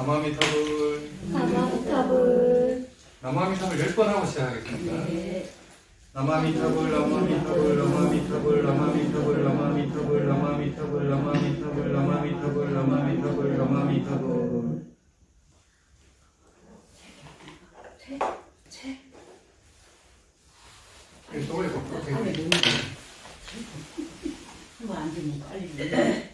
나마미타불. 나마미타불. 나마미타불 10번 하고 시작하겠습니다. 네. 나마미타불, 나마미타불, 나마미타불, 나마미타불, 나마미타불, 나마미타불, 나마미타불, 나마미타불, 나마미타불, 나마미타불. 또 올려, 안에 넣는 거. 이거 안 되면 빨리 넣어.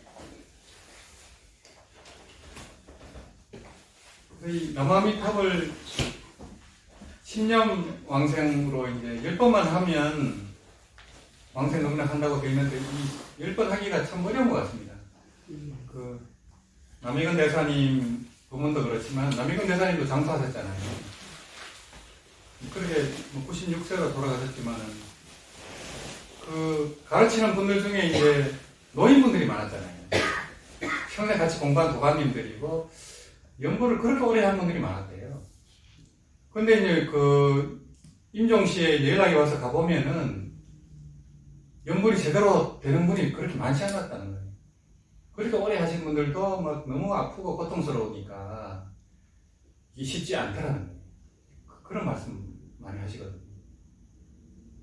이 나마미탑을 신념 왕생으로 이제 10번만 하면 왕생 능력한다고 되어 있는데 이 10번 하기가 참 어려운 것 같습니다. 그 남익은 대사님 부문도 그렇지만 남익은 대사님도 장수하셨잖아요. 그렇게 96세로 돌아가셨지만은 그 가르치는 분들 중에 이제 노인분들이 많았잖아요. 평생 같이 공부한 도가님들이고 연구를 그렇게 오래 한 분들이 많았대요. 근데 이제 그 임종시에 연락이 와서 가보면은 연불이 제대로 되는 분이 그렇게 많지 않았다는 거예요. 그렇게 오래 하신 분들도 막 너무 아프고 고통스러우니까 이게 쉽지 않더라는 거예요. 그런 말씀 많이 하시거든요.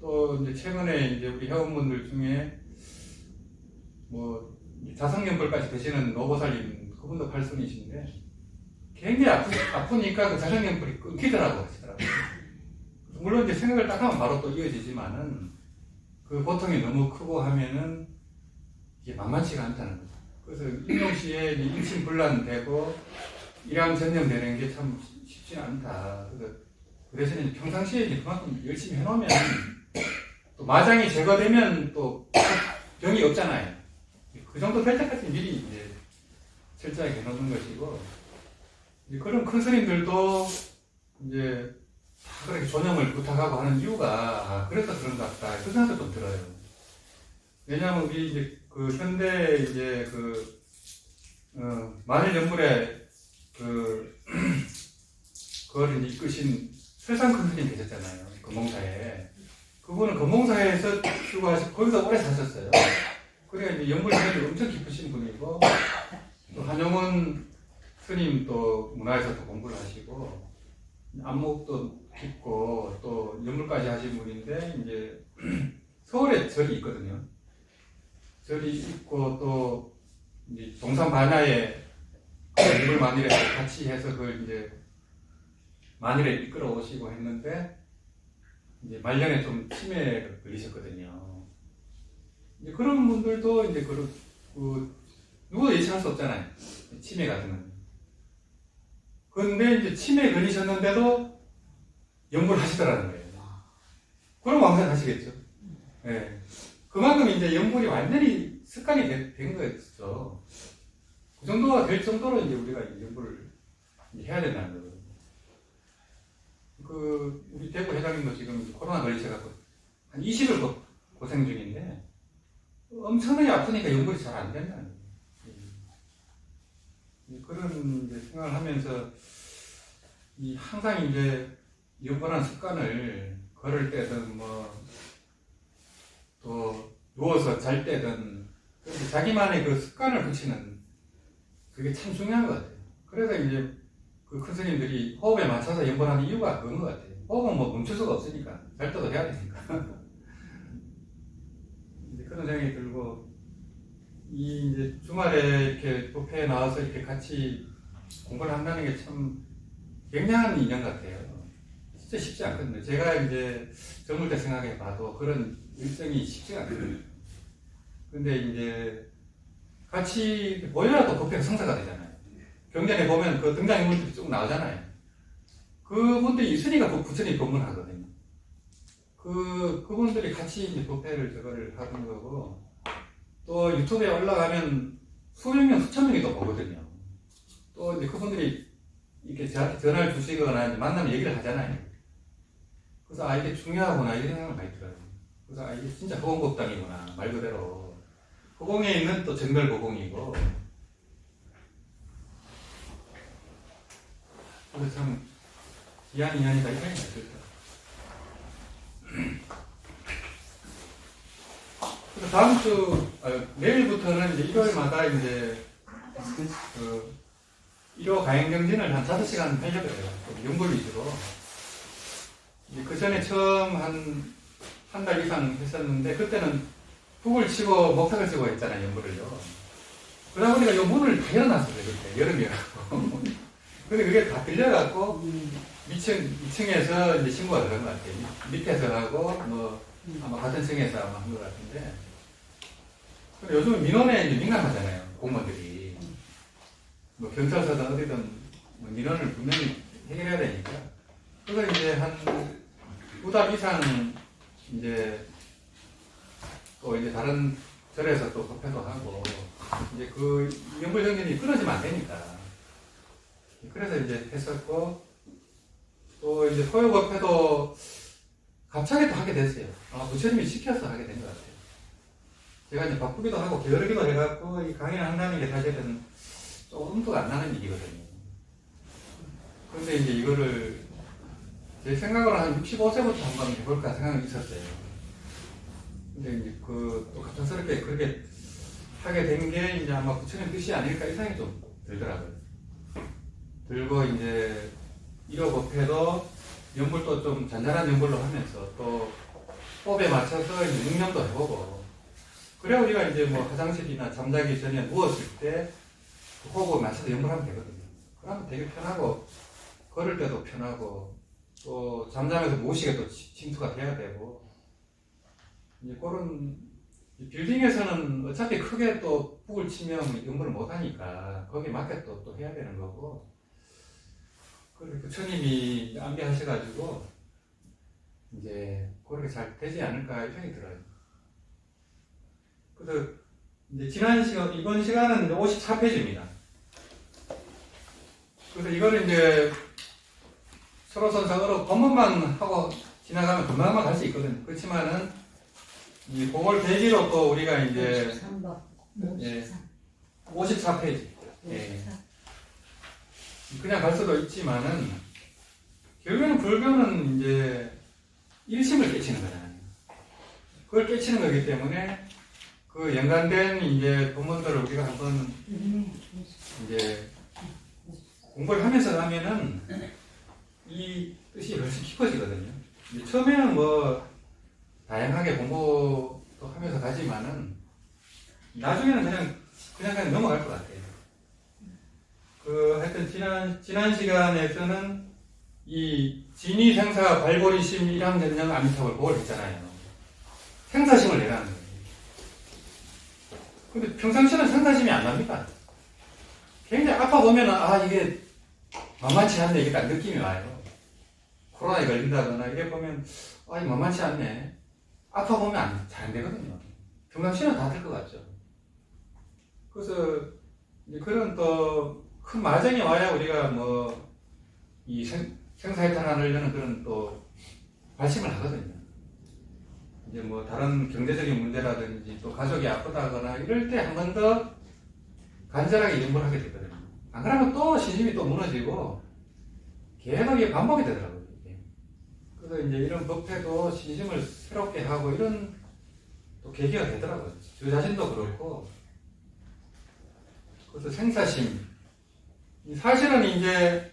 또 이제 최근에 이제 우리 회원분들 중에 뭐 자성연불까지 되시는 노보살님 그분도 팔순이신데 굉장히 아프니까 그 자성연불이 끊기더라고 하시더라고요. 물론 이제 생각을 딱 하면 바로 또 이어지지만은 그 고통이 너무 크고 하면은 이게 만만치가 않다는 거죠. 그래서 임종시에 일심불란되고 일양전념되는 게 참 쉽지 않다. 그래서 그 대신에 평상시에 이제 그만큼 열심히 해놓으면 또 마장이 제거되면 또 병이 없잖아요. 그 정도 될 때까지 미리 이제 철저하게 해놓는 것이고 이제 그런 큰 스님들도 이제 다 그렇게 존엄을 부탁하고 하는 이유가 그래서 그런가 보다. 그 생각도 좀 들어요. 왜냐하면 우리 이제 그 현대 이제 그 만일 연불에 그거를 이끄신 설상 큰 스님 계셨잖아요. 금몽사에. 그분은 금몽사에서 출가하시고 거기서 오래 사셨어요. 그래 이제 연불이 엄청 깊으신 분이고 또 한용원 스님 또 문화에서도 공부를 하시고 안목도 깊고 또 연물까지 하신 분인데 이제 서울에 절이 있거든요. 절이 있고 또 이제 동산 반야에 연물 만일에 같이 해서 그걸 이제 만일에 이끌어 오시고 했는데 이제 말년에 좀 치매가 걸리셨거든요. 이제 그런 분들도 이제 누구도 예측할 수 없잖아요. 치매 같은 건. 그런데 이제 치매에 걸리셨는데도 연구를 하시더라는 거예요. 그럼 왕생 하시겠죠. 네. 그만큼 이제 연구이 완전히 습관이 된 거였죠. 그 정도가 될 정도로 이제 우리가 연구를 해야 된다는 거예요. 우리 대구 회장님도 지금 코로나 걸리셔갖고 한 20일 고생 중인데 엄청나게 아프니까 연구이 잘 안 된다는 거예요. 그런 이제 생각을 하면서 항상 이제 연구하는 습관을 걸을 때든 또 누워서 잘 때든 자기만의 그 습관을 붙이는 그게 참 중요한 것 같아요. 그래서 이제 그 큰 스님들이 호흡에 맞춰서 연구하는 이유가 그런 것 같아요. 호흡은 멈출 수가 없으니까 잘 때도 해야 되니까. 이제 그런 생각이 들고 이제 주말에 이렇게 부페에 나와서 이렇게 같이 공부를 한다는 게 참 굉장한 인연 같아요. 진짜 쉽지 않거든요. 제가 이제 젊을 때 생각해 봐도 그런 일정이 쉽지가 않거든요. 근데 이제 같이 보여야 또 부페가 성사가 되잖아요. 경전에 보면 그 등장인물들이 쭉 나오잖아요. 그분들이 있으니까 부처님이 법문하거든요. 그분들이 같이 이제 부페를 저거를 하는 거고 또 유튜브에 올라가면 수백 명, 수천 명이 또 보거든요. 또 이제 그분들이 이렇게 저한테 전화를 주시거나 만나면 얘기를 하잖아요. 그래서 이게 중요하구나 이런 생각을 많이 들어요. 그래서 이게 진짜 허공법당이구나 말 그대로 허공에 있는 또 정별고공이고 그래서 참 귀한 인연이다 이 생각이 들어요. 다음 주 내일부터는 이제 일요일마다 이제 1호 가행정진을 한 5시간 하려고 해요. 연골 위주로. 그 전에 처음 한 달 이상 했었는데, 그때는 훅을 치고 목탁을 치고 했잖아요, 연골을요. 그러다 보니까 요 문을 다 열어놨어요, 그때. 여름이라고. 근데 그게 다 들려갖고, 2층에서 이제 신고가 들어간 것 같아요. 밑에서 하고, 뭐, 아마 같은 층에서 아마 한 것 같은데. 근데 요즘은 민원에 이제 민감하잖아요, 공무원들이. 뭐, 경찰서든 어디든 뭐 민원을 분명히 해결해야 되니까. 그래서 이제 한 9달 이상 이제 또 이제 다른 절에서 또 법회도 하고, 이제 그 연불정진이 끊어지면 안 되니까. 그래서 이제 했었고, 또 이제 소요법회도 갑자기 또 하게 됐어요. 부처님이 시켜서 하게 된 것 같아요. 제가 이제 바쁘기도 하고 게으르기도 해갖고 이 강의를 한다는 게 사실은 조금 엄두가 안 나는 일이거든요. 그런데 이제 이거를 제 생각으로 한 65세부터 한번 해볼까 생각이 있었어요. 근데 이제 또 갑작스럽게 그렇게 하게 된 게 이제 아마 부처님 뜻이 아닐까 이 생각이 좀 들더라고요. 들고 이제 1호 법회도 연불도 좀 잔잔한 연불로 하면서 또 호흡에 맞춰서 이제 묵념도 해보고, 그래 우리가 이제 뭐 화장실이나 잠자기 전에 누웠을 때 호흡에 맞춰서 연불하면 되거든요. 그러면 되게 편하고 걸을 때도 편하고 또 잠자면서 무의식에 또 침투가 돼야 되고, 이제 그런 빌딩에서는 어차피 크게 또 푹을 치면 연불을 못 하니까 거기에 맞게 또 해야 되는 거고, 그리고 부처님이 안배하셔가지고 이제 그렇게 잘 되지 않을까 생각이 들어요. 그래서 이제 이번 시간은 54페이지입니다. 그래서 이거를 이제 서로 선상으로 본문만 하고 지나가면 금방만 갈 수 있거든요. 그렇지만은 그걸 계기로 또 우리가 이제 53번. 54페이지. 예. 그냥 갈 수도 있지만은, 결국에는 불교는 이제 일심을 깨치는 거잖아요. 그걸 깨치는 거기 때문에 그 연관된 이제 본문들을 우리가 한번 이제 공부를 하면서 하면은 이 뜻이 훨씬 깊어지거든요. 처음에는 뭐 다양하게 공부도 하면서 가지만은 나중에는 그냥 넘어갈 것 같아요. 하여튼 지난 시간에서는 이 진이생사 발보리심 일항전영 아미타불 그걸 했잖아요. 생사심을 내라는 거예요. 근데 평상시에는 생사심이 안 납니까? 굉장히 아파 보면은 이게 만만치 않네, 이게 딱 느낌이 와요. 코로나에 걸린다거나 이래 보면 이게 만만치 않네. 아파 보면 잘 안 되거든요. 평상시에는 다 될 것 같죠. 그래서 이제 그런 또 큰 마정이 와야 우리가 뭐 이 생사해탈하려는 그런 또 발심을 하거든요. 이제 뭐 다른 경제적인 문제라든지 또 가족이 아프다거나 이럴 때 한 번 더 간절하게 연구를 하게 되거든요. 안 그러면 또 신심이 또 무너지고 계속 이게 반복이 되더라고요. 그래서 이제 이런 법회도 신심을 새롭게 하고 이런 또 계기가 되더라고요. 저 자신도 그렇고. 그래서 생사심. 사실은 이제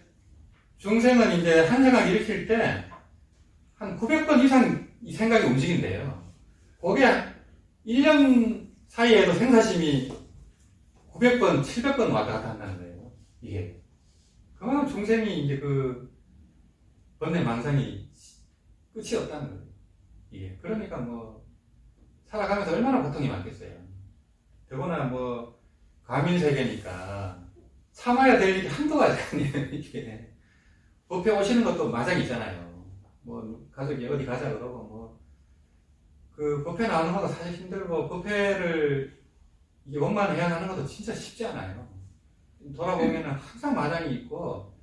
중생은 이제 한 생각 일으킬 때 한 900번 이상 이 생각이 움직인대요. 그게 1년 사이에도 생사심이 900번, 700번 왔다 갔다 한다는 거예요. 이게. 그만큼 중생이 이제 번뇌 망상이 끝이 없다는 거예요. 이게. 그러니까 뭐, 살아가면서 얼마나 고통이 많겠어요. 더구나 뭐, 가민세계니까 참아야 될 일이 한두 가지 아니에요, 이게. 법회 오시는 것도 마장이 있잖아요. 뭐, 가족이 어디 가자 그러고, 법회 나오는 것도 사실 힘들고, 법회를 이게 원만해야 하는 것도 진짜 쉽지 않아요. 돌아보면 항상 마장이 있고,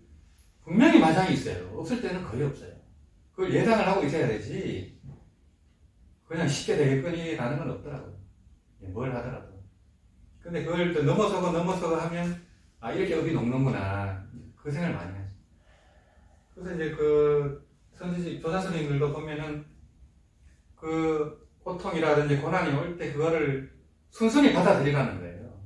분명히 마장이 있어요. 없을 때는 거의 없어요. 그걸 예상을 하고 있어야 되지, 그냥 쉽게 되겠거니라는 건 없더라고요. 뭘 하더라도. 근데 그걸 또 넘어서고 하면, 이렇게 업이 녹는구나. 그 생각을 많이 하죠. 그래서 이제 조사 스님들도 보면은, 고통이라든지 고난이 올 때 그거를 순순히 받아들이라는 거예요.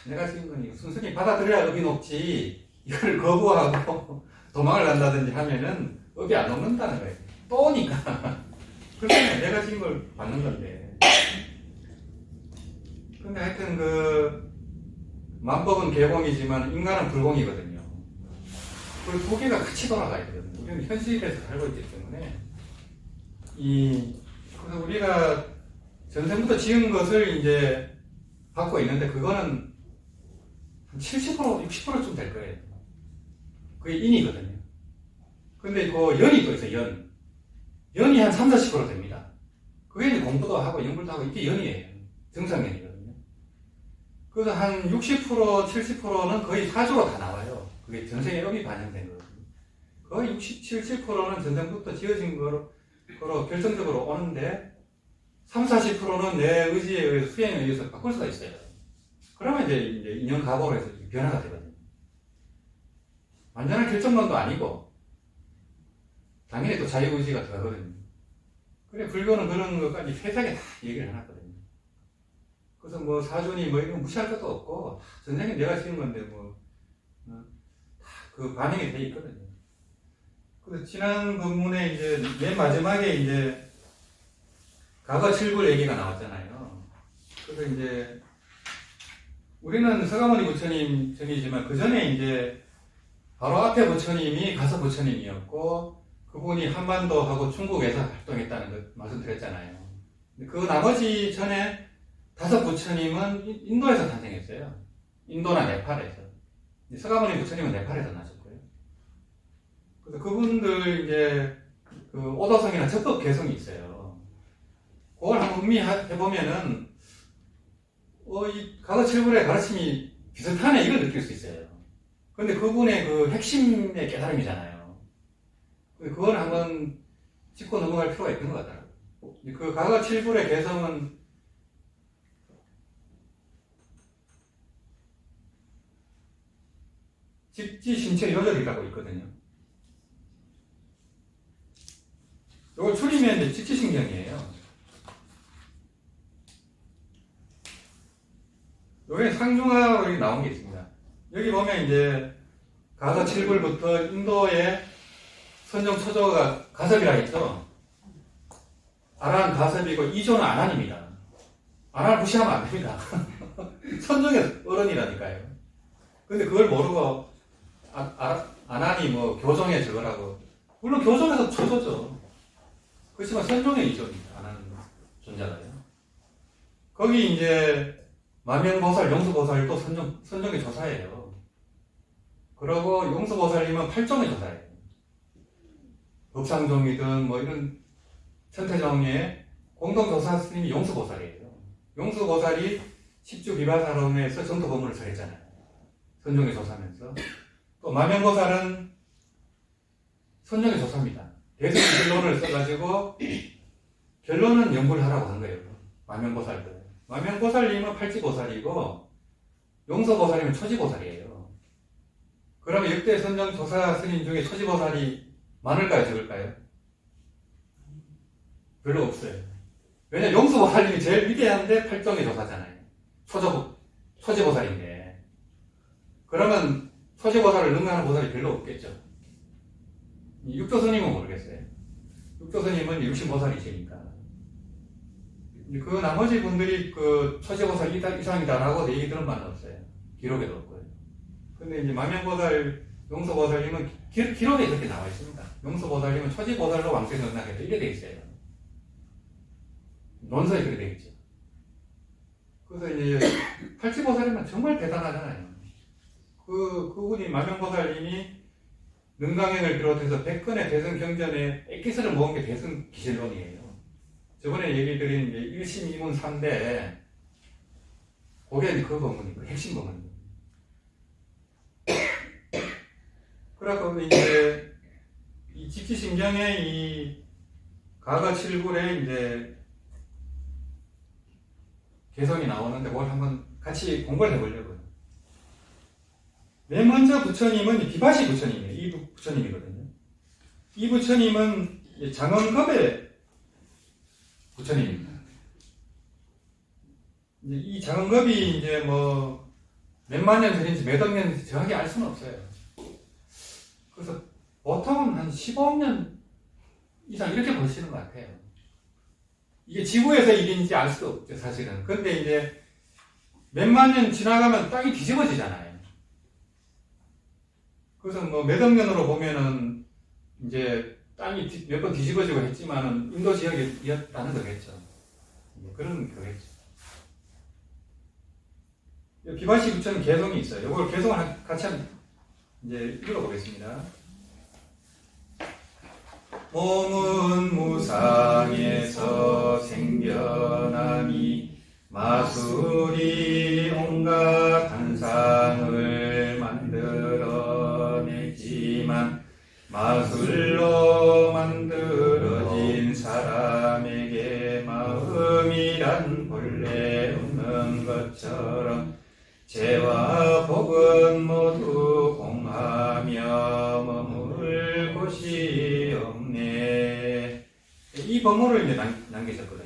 내가 지금 순순히 받아들여야 업이 녹지, 이걸 거부하고 도망을 간다든지 하면은 업이 안 넘는다는 거예요. 또 오니까. 그러면 내가 지은 걸 받는 건데. 근데 하여튼 만법은 개공이지만 인간은 불공이거든요. 그 두 개가 같이 돌아가야 되거든요. 우리는 현실에서 살고 있기 때문에. 그래서 우리가 전생부터 지은 것을 이제 받고 있는데 그거는 한 70%, 60%쯤 될 거예요. 그게 인이거든요. 근데 그 연이 또 있어요, 연이 한 3, 40% 됩니다. 그게 이제 공부도 하고 연구도 하고 이게 연이에요. 정상연이거든요. 그래서 한 60%, 70%는 거의 사주로 다 나와요. 그게 전생의 업이 반영된 거거든요. 거의 60, 70%는 전생부터 지어진 거로 결정적으로 오는데 3, 40%는 내 의지에 의해서 수행에 의해서 바꿀 수가 있어요. 그러면 이제 인연가보로 해서 변화가 되거든요. 완전한 결정론도 아니고 당연히 또 자유의지가 들어가거든요. 그래 불교는 그런 것까지 세세하게 다 얘기를 해놨거든요. 그래서 뭐 사주니 뭐 이런 거 무시할 것도 없고 전생에 내가 지은 건데 뭐 다 그 반영이 돼 있거든요. 그래서 지난 본문에 이제 맨 마지막에 이제 과거 칠불 얘기가 나왔잖아요. 그래서 이제 우리는 서가모니 부처님 전이지만 그 전에 이제 바로 앞에 부처님이 가서 부처님이었고 그분이 한반도하고 중국에서 활동했다는 걸 말씀드렸잖아요. 그 나머지 전에 5 부처님은 인도에서 탄생했어요. 인도나 네팔에서. 서가모니 부처님은 네팔에서 나셨고요. 그래서 그분들 이제 그 오도성이나 적법 개성이 있어요. 그걸 한번 음미해보면은 이 과거 칠불의 가르침이 비슷하네 이걸 느낄 수 있어요. 근데 그분의 그 핵심의 깨달음이잖아요. 그걸 한번 짚고 넘어갈 필요가 있는 것 같아요. 그 과거 칠불의 개성은 직지신체 요절이라고 있거든요. 이걸 줄이면 이제 직지신경이에요. 여기 상중하로 나온 게 있습니다. 여기 보면 이제 가서 7불부터 인도의 선정 초조가 가섭이라 했죠. 아란 가섭이고 이조는 아난입니다. 아난을 무시하면 안 됩니다. 선정의 어른이라니까요. 근데 그걸 모르고 아난이 뭐 교정의 저거라고. 물론 교정에서 초조죠. 그렇지만 선정의 이조입니다. 아난 존재가요. 거기 이제 마명보살, 용수보살도 선정의 조사예요. 그리고 용수보살님은 8종의 조사예요. 법상종이든 뭐 이런 천태종의 공동조사 스님이 용수보살이에요. 용수보살이 10주 비바사론에서 정토 법문을 설했잖아요. 선정의 조사면서. 또 마명보살은 선정의 조사입니다. 대승 결론을 써가지고 결론은 연구를 하라고 한 거예요. 마명보살도. 마명보살님은 팔지보살이고 용서보살님은 초지보살이에요. 그러면 역대 선정조사 스님 중에 초지보살이 많을까요? 적을까요? 별로 없어요. 왜냐면 용서보살님이 제일 위대한데 8종의 조사잖아요. 초지보살인데 그러면 초지보살을 능가하는 보살이 별로 없겠죠. 육조스님은 모르겠어요. 육조스님은 육신보살이시니까. 그 나머지 분들이 그 초지보살 이상이다라고 얘기 들은 바는 없어요. 기록에도 없고요. 근데 이제 마명보살, 용서보살님은 기록에 그렇게 나와 있습니다. 용서보살님은 초지보살로 왕생을 나겠다 이렇게 돼 있어요. 논서에 그렇게 돼 있죠. 그래서 이제 팔지보살님은 정말 대단하잖아요. 그분이 마명보살님이 능강행을 비롯해서 100건의 대승 경전에 엑기스를 모은 게 대승 기실론이에요. 저번에 얘기 드린 이제 1심 2문 3대 그게 그 법문이고 핵심 법문이고. 그래서 이제 이 직지신경의 이 가가 7불에 이제 개성이 나오는데 그걸 한번 같이 공부를 해보려고요. 맨 먼저 부처님은 비바시 부처님이에요. 이 부처님이거든요. 이 부처님은 장엄겁의 부처님입니다. 이제 이 장엄겁이 이제 뭐 몇만 년 전인지 몇억 년 전인지 정확히 알 수는 없어요. 그래서 보통은 한 15년 이상 이렇게 버시는 것 같아요. 이게 지구에서 일인지 알 수도 없죠, 사실은. 근데 이제 몇만 년 지나가면 땅이 뒤집어지잖아요. 그래서 뭐 몇 억 년으로 보면은 이제 땅이 몇 번 뒤집어지고 했지만은 인도 지역이었다는 거겠죠. 그런 거겠죠. 비바시 부처는 개성이 있어요. 이걸 개성을 같이 이제 읽어보겠습니다. 몸은 무상에서 생겨나니 마술이 온갖 한상을 만들어내지만 마술로 만들어진 사람에게 마음이란 본래 없는 것처럼 죄와 복은 모두 공하며 머물 곳이 없네. 이 법문을 이제 남기셨거든요.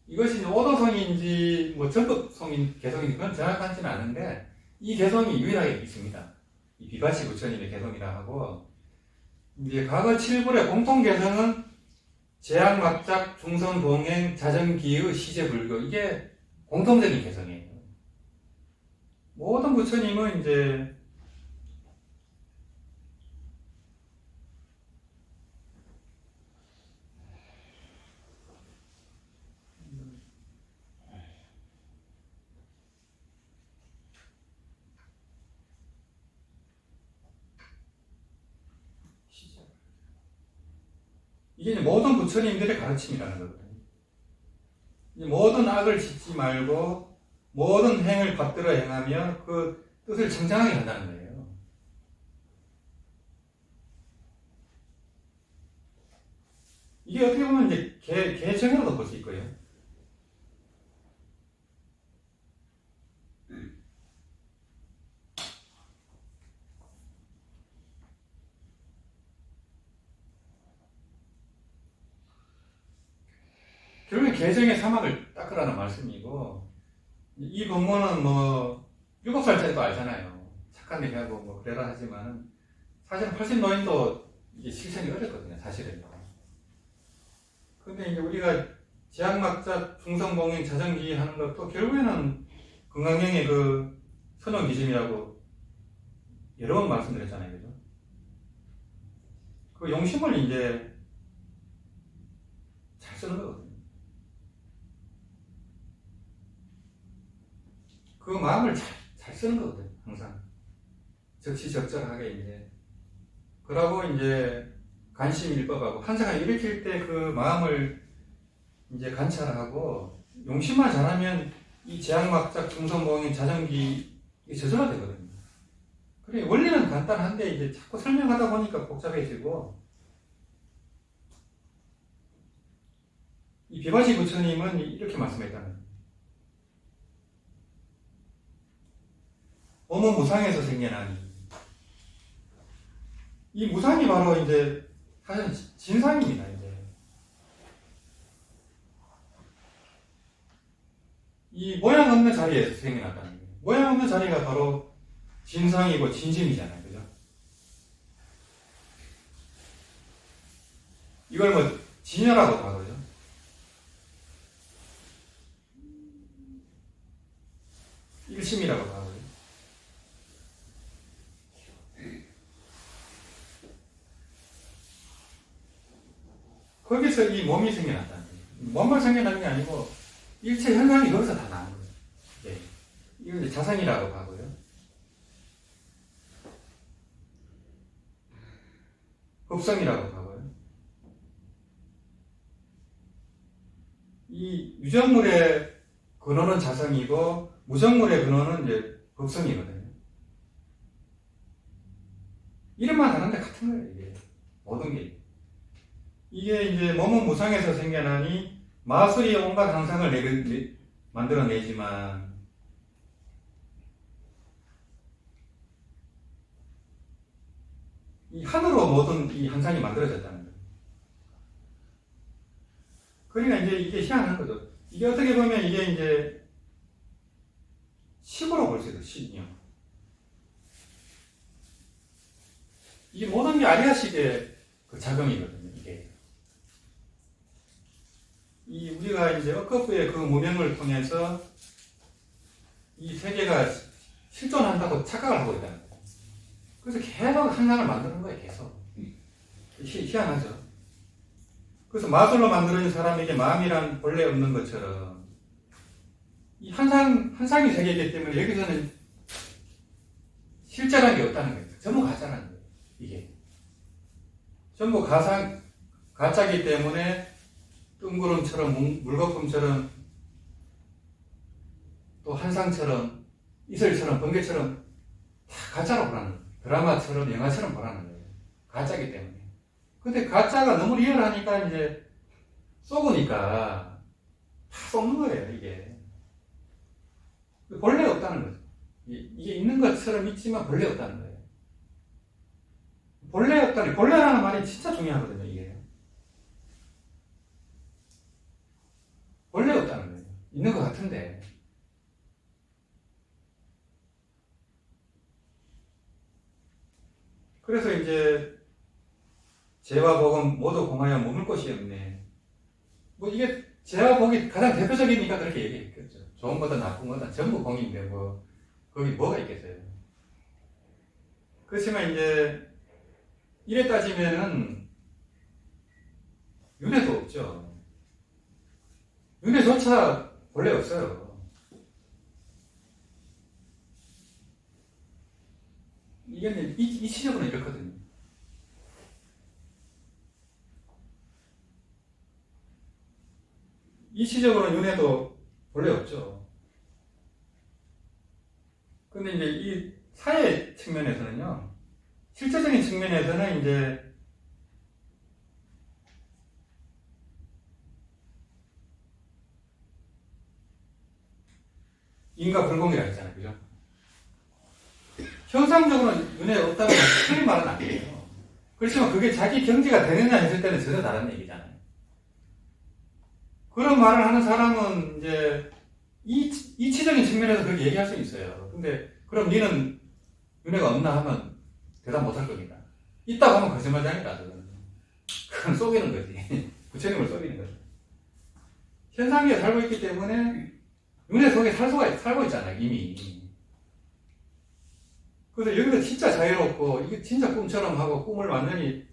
이것이 오도성인지 뭐 전법성인 개성인지 그건 정확하지는 않은데 이 개성이 유일하게 있습니다. 이 비바시 부처님의 개성이라 하고 이제 과거 7불의 공통 개성은 제약막작 중성동행 자전기의 시제불교 이게 공통적인 개성이에요. 모든 부처님은 이제 이게 이제 모든 부처님들의 가르침이라는 거거든요. 이제 모든 악을 짓지 말고 모든 행을 받들어 행하며 그 뜻을 청정하게 한다는 거예요. 이게 어떻게 보면 이제 개정이라도 볼 수 있고요. 결국엔 개정의 사막을 닦으라는 말씀이고, 이 법문은 뭐 7살짜리도 알잖아요. 착한 얘기하고 뭐 그래라 하지만 사실은 80노인도 이게 실천이 어렵거든요, 사실은. 근데 이제 우리가 제약막자 중성봉행 자전기 하는 것도 결국에는 건강경의 그 선언 기준이라고 여러 번 말씀드렸잖아요, 그죠? 그 용심을 이제 잘 쓰는 거거든요. 그 마음을 잘 쓰는 거거든요, 항상. 적시적절하게 이제. 그러고 이제 관심일법하고 한사가 일으킬 때 그 마음을 이제 관찰하고 용심만 잘하면 이 제약막작 중성봉행 자전기 저절로 되거든요. 그래 원리는 간단한데 이제 자꾸 설명하다 보니까 복잡해지고 이 비바시 부처님은 이렇게 말씀했다는 거예요. 몸은 무상에서 생겨나니 이 무상이 바로 이제 사실 진상입니다. 이제 이 모양 없는 자리에서 생겨났다는 거예요. 모양 없는 자리가 바로 진상이고 진심이잖아요, 그죠? 이걸 뭐 진여라고도 하거든요. 일심이라고도 하거든요. 거기서 이 몸이 생겨났다는 거예요. 몸만 생겨나는 게 아니고 일체 현상이 거기서 다 나는 거예요. 네. 이걸 이제 자성이라고 하고요. 흡성이라고 하고요. 이 유정물의 근원은 자성이고 무정물의 근원은 이제 흡성이거든요. 이름만 다른데 같은 거예요, 이게. 모든 게. 이게 이제 몸은 무상에서 생겨나니 마술이 온갖 항상을 만들어내지만 이 하늘로 모든 이 항상이 만들어졌다는 거예요. 그러니까 이제 이게 희한한 거죠. 이게 어떻게 보면 이게 이제 식으로 볼 수 있어요, 식이요. 이 모든 게 아리아식의 그 작용이거든요. 이게 이 우리가 이제 억거부의 그 무명을 통해서 이 세계가 실존한다고 착각을 하고 있다는 거예요. 그래서 계속 한상을 만드는 거예요. 계속 희한하죠. 그래서 마술로 만들어진 사람에게 마음이란 본래 없는 것처럼 이 한상이 세계이기 때문에 여기서는 실제라는 게 없다는 거예요. 전부 가짜라는 거예요. 이게 전부 가짜이기 때문에 뜬구름처럼 물거품처럼 또 한상처럼 이슬처럼 번개처럼 다 가짜로 보라는 거예요. 드라마처럼 영화처럼 보라는 거예요. 가짜이기 때문에. 근데 가짜가 너무 리얼하니까 이제 쏘으니까 다 쏘는 거예요. 이게 본래 없다는 거죠. 이게 있는 것처럼 있지만 본래 없다는 거예요. 본래라는 말이 진짜 중요하거든요. 이게 본래 없다는 거예요. 있는 것 같은데. 그래서 이제 죄와 복은 모두 공하여 머물 곳이 없네. 뭐 이게 죄와 복이 가장 대표적이니까 그렇게 얘기했겠죠. 좋은 거든 나쁜 거든 전부 공인데 뭐 거기 뭐가 있겠어요. 그렇지만 이제 이래 따지면은 윤회도 없죠. 윤회조차 본래 없어요. 이게 이치적으로 이렇거든요. 이치적으로 윤회도 본래 없죠. 근데 이제 이 사회 측면에서는요, 실제적인 측면에서는 이제 인과 불공이라 했잖아요. 그죠? 형상적으로는 윤회 없다고 틀린 말은 아니에요. 그렇지만 그게 자기 경지가 되느냐 했을 때는 전혀 다른 얘기잖아요. 그런 말을 하는 사람은 이제 이치적인 측면에서 그렇게 얘기할 수 있어요. 근데 그럼 니는 윤회가 없나 하면 대답 못할 겁니다. 있다고 하면 거짓말장이다. 그건 속이는 거지. 부처님을 속이는 거죠. 현상계에 살고 있기 때문에 윤회 속에 살고 있잖아요. 이미. 그래서 여기서 진짜 자유롭고 이게 진짜 꿈처럼 하고 꿈을 완전히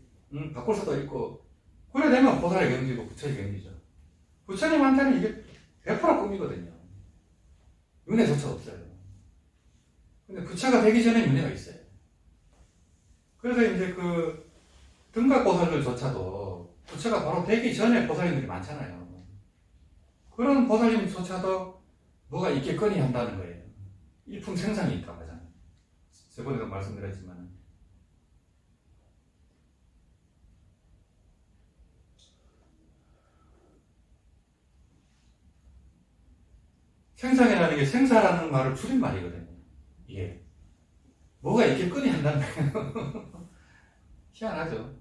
바꿀 수도 있고 그래 되면 보살의 경지고 부처의 경지죠. 부처님한테는 이게 100% 꿈이거든요. 윤회조차 없어요. 근데 부처가 되기 전에 윤회가 있어요. 그래서 이제 그 등각보살들조차도 부처가 바로 되기 전에 보살님들이 많잖아요. 그런 보살님조차도 뭐가 있겠거니 한다는 거예요. 일품생상이 있다고 하잖아요. 저번에도 말씀드렸지만 생상이라는 게 생사라는 말을 줄인 말이거든요. 이게 뭐가 있겠거니 한다는 거예요. 희한하죠.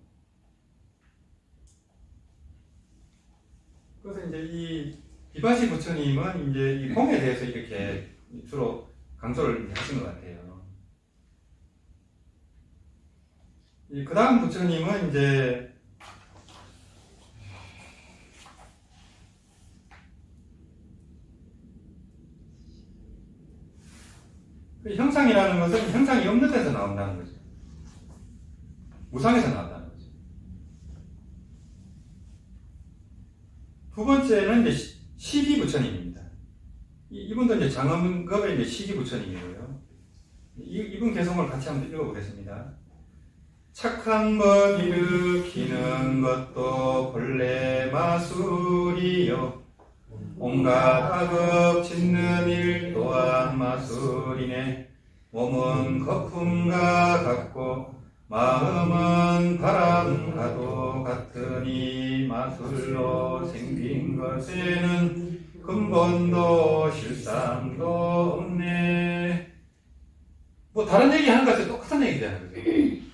그래서 이제 이 비바시 부처님은 이제 이 공에 대해서 이렇게 주로 강조를 하신 것 같아요. 그 다음 부처님은 이제 형상이라는 것은 형상이 없는 데서 나온다는 거죠. 무상에서 나온다는 거죠. 두 번째는 이제 시기 부처님입니다. 이분도 이제 장엄급의 이제 시기 부처님이고요. 이분 개성을 같이 한번 읽어보겠습니다. 착한 것 일으키는 것도 본래 마술이요 온갖 악업 짓는 일 또한 마술이네. 몸은 거품과 같고 마음은 바람과도 같으니 마술로 생긴 것에는 근본도 실상도 없네. 뭐 다른 얘기 하는 것과 똑같은 얘기잖아요. 그죠?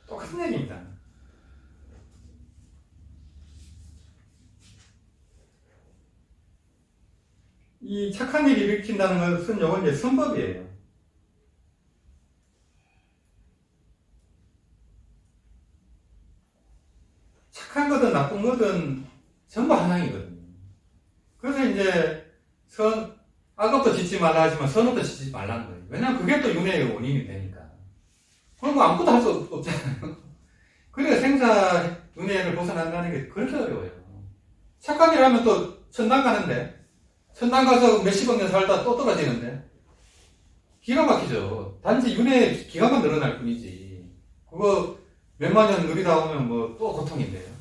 똑같은 얘기입니다. 이 착한 일을 일으킨다는 것은 요건 이제 선법이에요. 착한 거든 나쁜 거든 전부 하나이거든요. 그래서 이제 악업도 짓지 말라 하지만 선업도 짓지 말라는 거예요. 왜냐면 그게 또 윤회의 원인이 되니까. 그럼 뭐 아무것도 할 수 없잖아요. 그러니까 생사 윤회를 벗어난다는 게 그렇게 어려워요. 착한 일 하면 또 천당 가는데, 천당 가서 몇십억 년 살다 또 떨어지는데, 기가 막히죠. 단지 윤회의 기간만 늘어날 뿐이지. 그거 몇만 년 누리다 오면 뭐 또 고통인데요.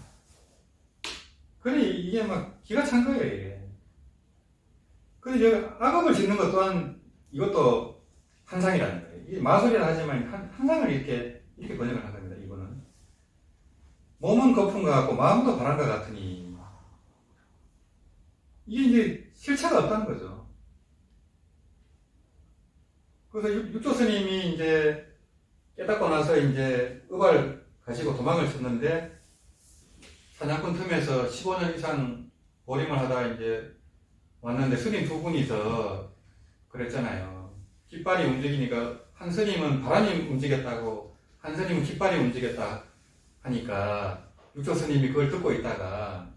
그래, 이게 막 기가 찬 거예요, 이게. 근데 악업을 짓는 것 또한 이것도 한상이라는 거예요. 이게 마술이라 하지만 한상을 이렇게 번역을 한 겁니다, 이거는. 몸은 거품과 같고 마음도 바람과 같으니. 이게 이제 실체가 없다는 거죠. 그래서 육조 스님이 이제 깨닫고 나서 이제 의발 가지고 도망을 쳤는데 사냥꾼 틈에서 15년 이상 보림을 하다 이제 왔는데 스님 두 분이서 그랬잖아요. 깃발이 움직이니까 한 스님은 바람이 움직였다고 한 스님은 깃발이 움직였다 하니까 육조 스님이 그걸 듣고 있다가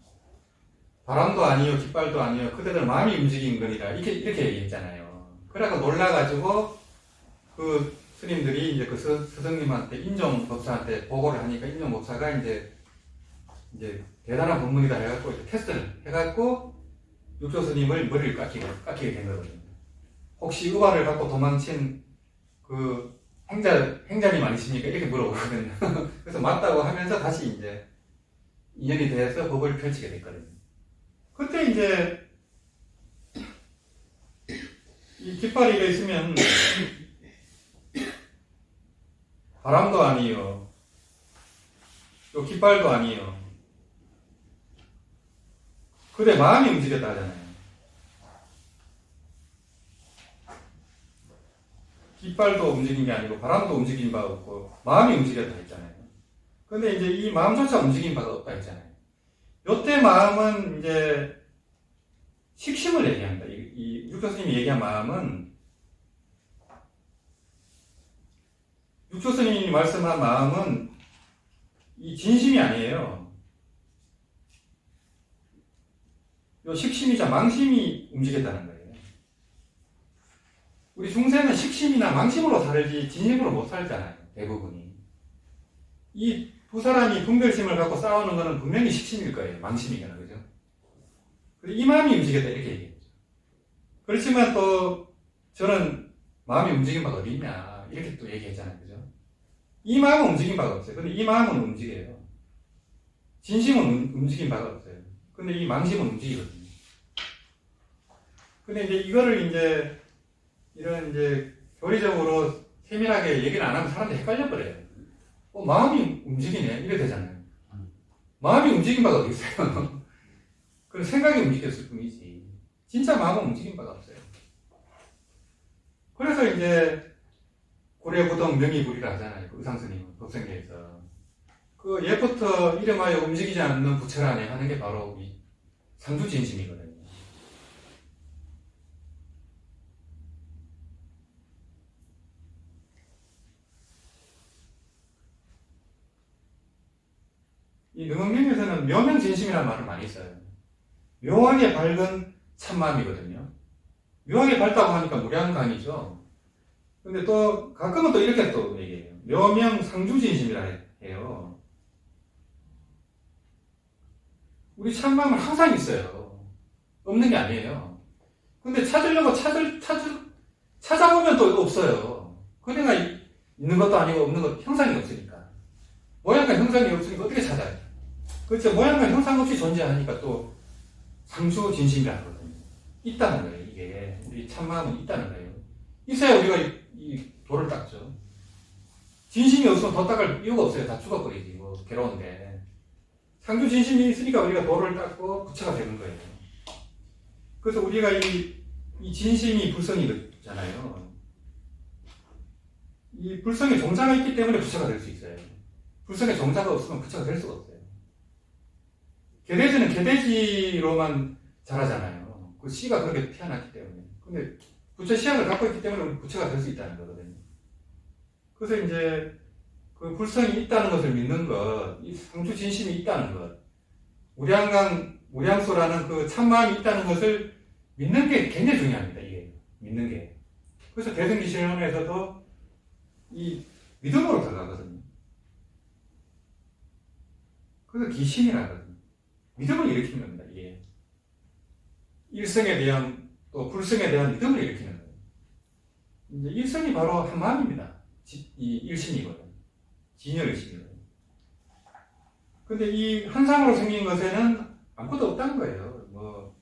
바람도 아니요 깃발도 아니요 그대들 마음이 움직인 거니라 이렇게 얘기했잖아요. 그래서 놀라가지고 그 스님들이 이제 그 스승님한테 인종 법사한테 보고를 하니까 인종 법사가 이제 대단한 법문이다 해갖고 이제 테스트를 해갖고 육조 스님을 머리를 깎이게 된 거거든요. 혹시 의발을 갖고 도망친 그 행자님 아니십니까? 이렇게 물어보거든요. 그래서 맞다고 하면서 다시 이제 인연이 돼서 법을 펼치게 됐거든요. 그때 이제 이 깃발이가 있으면 바람도 아니요, 또 깃발도 아니요. 그래 마음이 움직였다 하잖아요. 깃발도 움직인 게 아니고 바람도 움직인 바가 없고 마음이 움직였다 했잖아요. 근데 이제 이 마음조차 움직인 바가 없다 했잖아요. 요때 마음은 이제 식심을 얘기합니다. 이 육조스님이 얘기한 마음은 육조스님이 말씀한 마음은 이 진심이 아니에요. 요 식심이자 망심이 움직였다는 거예요. 우리 중생은 식심이나 망심으로 살지 진심으로 못 살잖아요. 대부분이. 이 두 사람이 분별심을 갖고 싸우는 거는 분명히 식심일 거예요. 망심이거나 그죠? 이 마음이 움직였다 이렇게 얘기했죠. 그렇지만 또 저는 마음이 움직인 바가 어디 있냐 이렇게 또 얘기했잖아요. 그죠? 이 마음은 움직인 바가 없어요. 근데 이 마음은 움직여요. 진심은 움직인 바가 없어요. 근데 이 망심은 움직이거든요. 근데 이제 이거를 이제 이런 이제 교리적으로 세밀하게 얘기를 안 하면 사람들이 헷갈려버려요. 마음이 움직이네 이래 되잖아요. 마음이 움직인 바가 어디 있어요? 그럼 생각이 움직였을 뿐이지 진짜 마음은 움직인 바가 없어요. 그래서 이제 고래부동 명의불이라 하잖아요. 그 의상스님은 법성계에서 그 예부터 이름하여 움직이지 않는 부처라네 하는 게 바로 이 상주진심이거든요. 이 능엄경에서는 묘명진심이라는 말을 많이 써요. 묘하게 밝은 참마음이거든요. 묘하게 밝다고 하니까 무량강이죠. 근데 또 가끔은 또 이렇게 또 얘기해요. 묘명 상주진심이라 해요. 우리 참마음은 항상 있어요. 없는 게 아니에요. 근데 찾으려고 찾아보면 또 없어요. 그네가 있는 것도 아니고 없는 것 형상이 없으니까. 모양과 형상이 없으니까 어떻게 찾아요? 그렇죠. 모양과 형상 없이 존재하니까 또 상주진심이라는 거거든요. 있다는 거예요. 이게 우리 참마음은 있다는 거예요. 있어야 우리가 이 돌을 닦죠. 진심이 없으면 더 닦을 이유가 없어요. 다 죽어버리지. 뭐 괴로운데. 상주진심이 있으니까 우리가 돌을 닦고 부처가 되는 거예요. 그래서 우리가 이 진심이 불성이잖아요. 이 불성에 종자가 있기 때문에 부처가 될 수 있어요. 불성에 종자가 없으면 부처가 될 수가 없어요. 개돼지는 개돼지로만 자라잖아요. 그 씨가 그렇게 태어났기 때문에. 근데 부처 씨앗을 갖고 있기 때문에 우리 부처가 될 수 있다는 거거든요. 그래서 이제 그 불성이 있다는 것을 믿는 것, 이 상주 진심이 있다는 것, 무량소라는 그 참마음이 있다는 것을 믿는 게 굉장히 중요합니다. 이게 믿는 게. 그래서 대승기 실험에서도 이 믿음으로 들어가거든요. 그래서 기신이라거든요. 믿음을 일으키는 겁니다. 이게 일성에 대한 또 불성에 대한 믿음을 일으키는 거예요. 이제 일성이 바로 한 마음입니다. 이 일신이거든요. 진여의식이거든요. 근데 이 한상으로 생긴 것에는 아무것도 없다는 거예요. 뭐,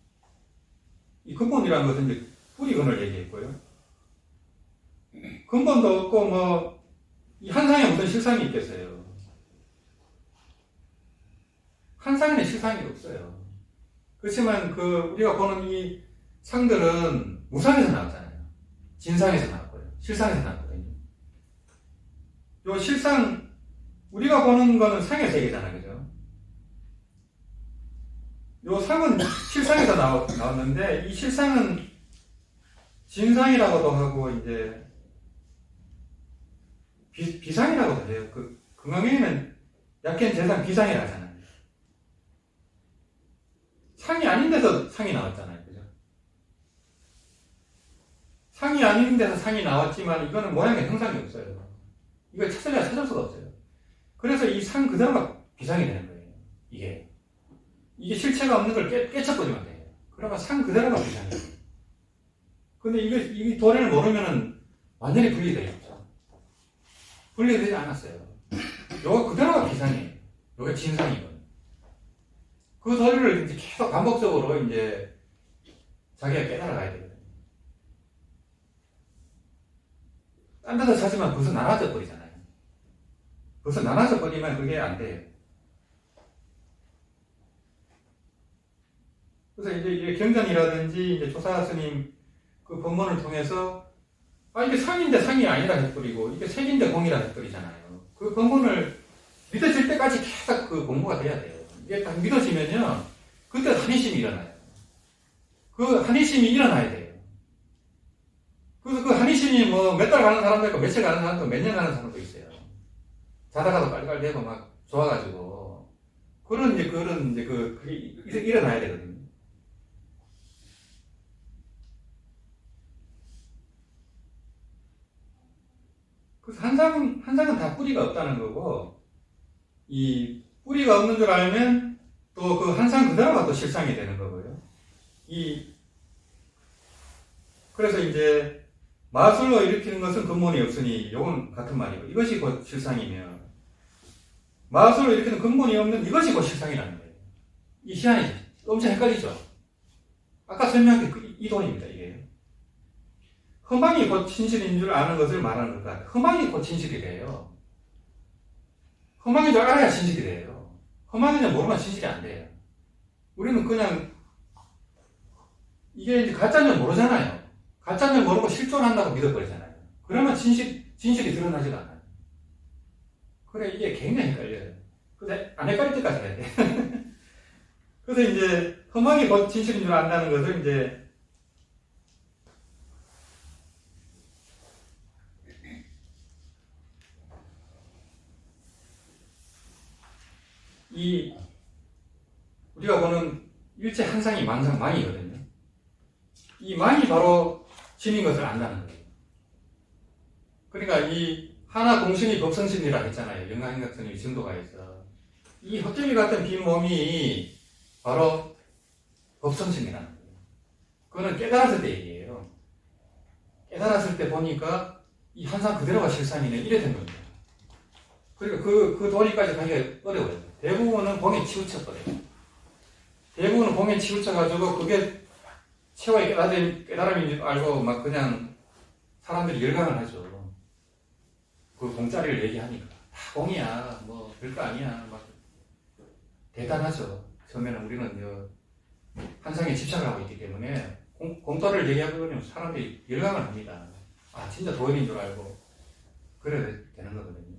이 근본이라는 것은 이제 뿌리근을 얘기했고요. 근본도 없고, 뭐, 이 한상에 무슨 실상이 있겠어요. 한상에는 실상이 없어요. 그렇지만 우리가 보는 이 상들은 무상에서 나왔잖아요. 진상에서 나왔고요. 실상에서 나왔거든요. 요 실상, 우리가 보는 거는 상의 세계잖아요. 그죠? 요 상은 실상에서 나왔는데, 이 실상은 진상이라고도 하고, 이제, 비상이라고도 해요. 금강경에는 약견 재상 비상이라 하잖아요. 상이 아닌 데서 상이 나왔잖아요. 그죠? 상이 아닌 데서 상이 나왔지만, 이거는 모양의 형상이 없어요. 이걸 찾아야 찾을 수가 없어요. 그래서 이 상 그대로가 비상이 되는 거예요. 이게 실체가 없는 걸 깨쳐버리면 돼요. 그러면 상 그대로가 비상이에요. 근데 이 도리를 모르면은 완전히 분리되겠죠. 분리되지 않았어요. 요거 그대로가 비상이에요. 요게 진상이거든요. 그 도리를 이제 계속 반복적으로 이제 자기가 깨달아가야 되거든요. 딴 데서 찾으면 벌써 나눠져 버리잖아요. 벌써 나눠져 버리면 그게 안 돼요. 그래서 이제 경전이라든지 이제 조사 스님 그 법문을 통해서 이게 상인데 상이 아니라 해버리고 이게 색인데 공이라 해버리잖아요. 그 법문을 믿어질 때까지 계속 그 공부가 돼야 돼요. 이게 딱 믿어지면요, 그때 한의심이 일어나요. 그 한의심이 일어나야 돼요. 그래서 그 한의심이 뭐 몇 달 가는 사람도 있고 며칠 가는 사람도 몇 년 가는 사람도 있어요. 자다가도 깔깔대고 막 좋아가지고 그게 일어나야 되거든요. 그래서 한상은 다 뿌리가 없다는 거고, 이 뿌리가 없는 줄 알면 또 그 한상 그대로가 또 실상이 되는 거고요. 그래서 이제 마술로 일으키는 것은 근본이 없으니, 요건 같은 말이고, 이것이 곧 실상이면, 마술로 일으키는 근본이 없는 이것이 곧 실상이라는 거예요. 이 희한이죠. 엄청 헷갈리죠? 아까 설명한 게 이 돈입니다, 이게. 허망이 곧 진실인 줄 아는 것을 말하는 것 같아요. 허망이 곧 진실이래요. 허망인 줄 알아야 진실이 돼요. 허망인 줄 모르면 진실이 안 돼요. 우리는 그냥, 이게 이제 가짜인 줄 모르잖아요. 가짜인 줄 모르고 실존한다고 믿어버리잖아요. 그러면 진실이 드러나지가 않아요. 그래, 이게 굉장히 헷갈려요. 근데 안 헷갈릴 때까지 해야 돼. 그래서 이제, 허망이 곧 진실인 줄 안다는 것을 이제, 우리가 보는 일체 한상이 망이거든요. 이 망이 바로 진인 것을 안다는 거예요. 그러니까 이 하나 공신이 법성신이라 했잖아요. 영가행각선이 증도가에서. 이 헛개비 같은 빈 몸이 바로 법성신이라는 거예요. 그거는 깨달았을 때 얘기예요. 깨달았을 때 보니까 이 한상 그대로가 실상이네. 이래 된 겁니다. 그러니까 그 도리까지 가기가 어려워요. 대부분은 공에 치우쳐버려요. 대부분은 공에 치우쳐가지고 그게 최고의 깨달음인 줄 알고 막 그냥 사람들이 열광을 하죠. 그 공짜리를 얘기하니까. 다 공이야. 뭐 별거 아니야. 막 대단하죠. 처음에는 우리는 한상에 집착을 하고 있기 때문에 공짜리를 얘기하면 사람들이 열광을 합니다. 진짜 도인인 줄 알고 그래야 되는 거거든요.